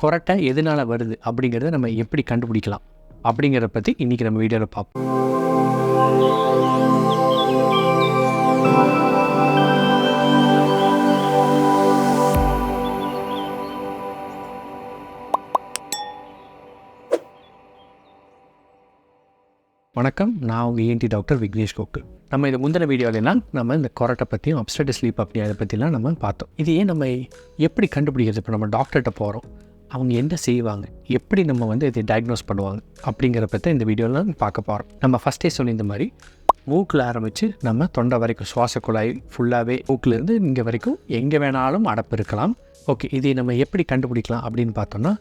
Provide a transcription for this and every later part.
கொரட்டை எதனால் வருது அப்படிங்கிறத நம்ம எப்படி கண்டுபிடிக்கலாம் அப்படிங்கிறத பற்றி இன்றைக்கி நம்ம வீடியோவில் பார்ப்போம். வணக்கம், நான் உங்கள் ENT டாக்டர் விக்னேஷ் கோகுல். நம்ம இது முந்தின வீடியோவிலாம் நம்ம இந்த கொரட்டை பற்றியும் obstruct ஸ்லீப் apnea அதை பற்றிலாம் நம்ம பார்த்தோம். இது ஏன் நம்ம எப்படி கண்டுபிடிக்கிறது? இப்போ நம்ம டாக்டர்கிட்ட போகிறோம், அவங்க என்ன செய்வாங்க, எப்படி நம்ம இதை டயக்னோஸ் பண்ணுவாங்க அப்படிங்கிற பற்றி இந்த வீடியோவில் பார்க்க போகிறோம். நம்ம ஃபஸ்ட்டே சொல்லியிருந்த மாதிரி மூக்கில் ஆரம்பித்து நம்ம தொண்டை வரைக்கும் சுவாச குழாய் ஃபுல்லாகவே மூக்கிலேருந்து இங்கே வரைக்கும் எங்கே வேணாலும் அடப்பு இருக்கலாம். ஓகே, இதை நம்ம எப்படி கண்டுபிடிக்கலாம் அப்படின்னு பார்த்தோம்னா,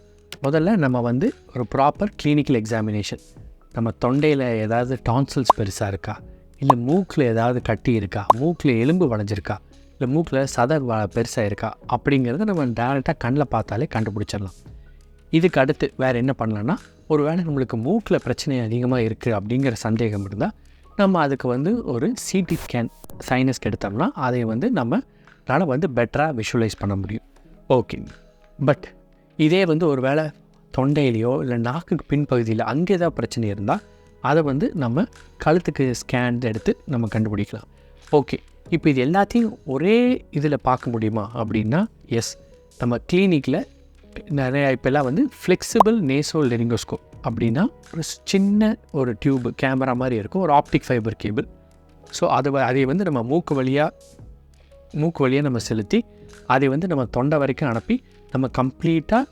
முதல்ல நம்ம ஒரு ப்ராப்பர் கிளினிக்கல் எக்ஸாமினேஷன், நம்ம தொண்டையில் ஏதாவது டான்சில்ஸ் பெருசாக இருக்கா, இல்லை மூக்கில் ஏதாவது கட்டி இருக்கா, மூக்கில் எலும்பு வளைஞ்சிருக்கா, இல்லை மூக்கில் சதை பெருசாக இருக்கா அப்படிங்கிறத நம்ம டேரெக்டாக கண்ணில் பார்த்தாலே கண்டுபிடிச்சிடலாம். இதுக்கு அடுத்து வேறு என்ன பண்ணலான்னா, ஒரு வேளை நம்மளுக்கு மூக்கில் பிரச்சனை அதிகமாக இருக்குது அப்படிங்கிற சந்தேகம் இருந்தால் நம்ம அதுக்கு ஒரு சிடி ஸ்கேன் சைனஸ்க்கு எடுத்தோம்னா அதை நம்மளால் பெட்டராக விஷுவலைஸ் பண்ண முடியும். ஓகே, பட் இதே ஒரு வேளை தொண்டையிலையோ இல்லை நாக்குக்கு பின்பகுதியில் அங்கே ஏதாவது பிரச்சனை இருந்தால் அதை நம்ம கழுத்துக்கு ஸ்கேன் எடுத்து நம்ம கண்டுபிடிக்கலாம். ஓகே, இப்போ இது எல்லாத்தையும் ஒரே இதில் பார்க்க முடியுமா அப்படின்னா எஸ், நம்ம கிளினிக்கில் நிறையா இப்போல்லாம் ஃப்ளெக்சிபிள் நேசோ லெரிங்கோஸ்கோப் அப்படின்னா ஒரு சின்ன ஒரு டியூப் கேமரா மாதிரி இருக்கும், ஒரு ஆப்டிக் ஃபைபர் கேபிள். ஸோ அதை நம்ம மூக்கு வழியாக நம்ம செலுத்தி அதை நம்ம தொண்டை வரைக்கும் அனுப்பி நம்ம கம்ப்ளீட்டாக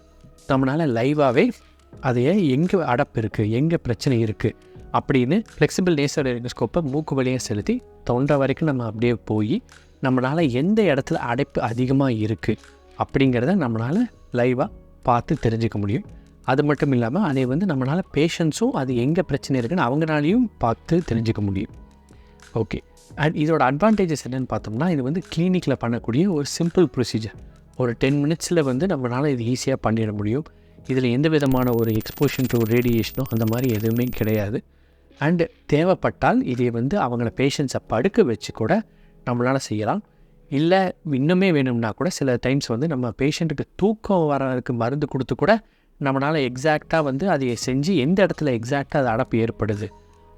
நம்மளால் லைவாகவே அதையே எங்கே அடப்பு இருக்குது, எங்கே பிரச்சனை இருக்குது அப்படின்னு ஃப்ளெக்சிபிள் நேசல் லெரிங்கோஸ்கோப்பை மூக்கு வழியாக செலுத்தி தொண்டை வரைக்கும் நம்ம அப்படியே போய் நம்மளால் எந்த இடத்துல அடைப்பு அதிகமாக இருக்குது அப்படிங்கிறத நம்மளால் லைவாக பார்த்து தெரிஞ்சுக்க முடியும். அது மட்டும் இல்லாமல் அதை நம்மளால் பேஷண்ட்ஸும் அது எங்கே பிரச்சனை இருக்குன்னு அவங்களாலையும் பார்த்து தெரிஞ்சுக்க முடியும். ஓகே, அண்ட் இதோட அட்வான்டேஜஸ் என்னென்னு பார்த்தோம்னா, இது கிளினிக்கில் பண்ணக்கூடிய ஒரு சிம்பிள் ப்ரொசீஜர். ஒரு 10 மினிட்ஸில் நம்மளால் இது ஈஸியாக பண்ணிட முடியும். இதில் எந்த விதமான ஒரு எக்ஸ்போஷன் டு ரேடியேஷனோ அந்த மாதிரி எதுவுமே கிடையாது. அண்டு தேவைப்பட்டால் இதை அவங்கள பேஷண்ட்ஸை படுக்க வச்சு கூட நம்மளால் செய்யலாம். இல்லை இன்னுமே வேணும்னா கூட சில டைம்ஸ் நம்ம பேஷண்ட்டுக்கு தூக்கம் வரதுக்கு மருந்து கொடுத்து கூட நம்மளால் எக்ஸாக்டாக அதை செஞ்சு எந்த இடத்துல எக்ஸாக்டாக அது அடப்பு ஏற்படுது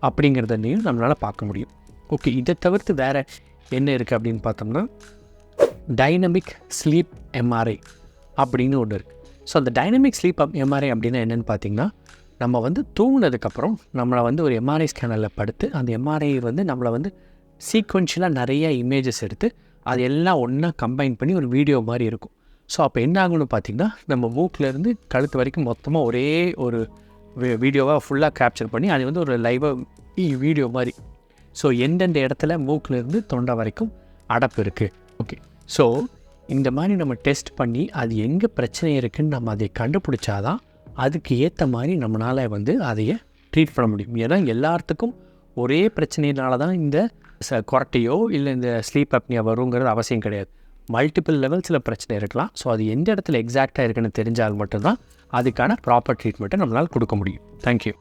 அப்படிங்கிறதையும் நம்மளால் பார்க்க முடியும். ஓகே, இதை தவிர்த்து வேறு என்ன இருக்குது அப்படின்னு பார்த்தோம்னா, டைனமிக் ஸ்லீப் எம்ஆர்ஐ அப்படின்னு ஒன்று இருக்குது. ஸோ அந்த டைனமிக் ஸ்லீப் எம்ஆர்ஐ அப்படின்னா என்னென்னு பார்த்தீங்கன்னா, நம்ம தூங்கினதுக்கப்புறம் நம்மளை ஒரு எம்ஆர்ஐ ஸ்கேனரில் படுத்து அந்த எம்ஆர்ஐ நம்மளை சீக்வென்ஷியலாக நிறைய இமேஜஸ் எடுத்து அது எல்லாம் ஒன்றா கம்பைன் பண்ணி ஒரு வீடியோ மாதிரி இருக்கும். ஸோ அப்போ என்ன ஆகும்னு பார்த்திங்கன்னா, நம்ம மூக்கிலேருந்து கழுத்து வரைக்கும் மொத்தமாக ஒரே ஒரு வீடியோவாக ஃபுல்லாக கேப்சர் பண்ணி அது ஒரு லைவாக வீடியோ மாதிரி. ஸோ எந்தெந்த இடத்துல மூக்கிலேருந்து தொண்டை வரைக்கும் அடப்பு இருக்குது. ஓகே, ஸோ இந்த மாதிரி நம்ம டெஸ்ட் பண்ணி அது எங்கே பிரச்சனை இருக்குதுன்னு நம்ம அதை கண்டுபிடிச்சாதான் அதுக்கு ஏற்ற மாதிரி நம்மளால் அதையே ட்ரீட் பண்ண முடியும். ஏன்னா எல்லாத்துக்கும் ஒரே பிரச்சனையினால தான் இந்த கொரட்டையோ இல்லை இந்த ஸ்லீப் அப்னியா வருங்கிறது அவசியம் கிடையாது. மல்டிபிள் லெவல்ஸில் பிரச்சனை இருக்கலாம். ஸோ அது எந்த இடத்துல எக்ஸாக்டாக இருக்குன்னு தெரிஞ்சால் மட்டும்தான் அதுக்கான ப்ராப்பர் ட்ரீட்மெண்ட்டை நம்மளால் கொடுக்க முடியும். தேங்க்யூ.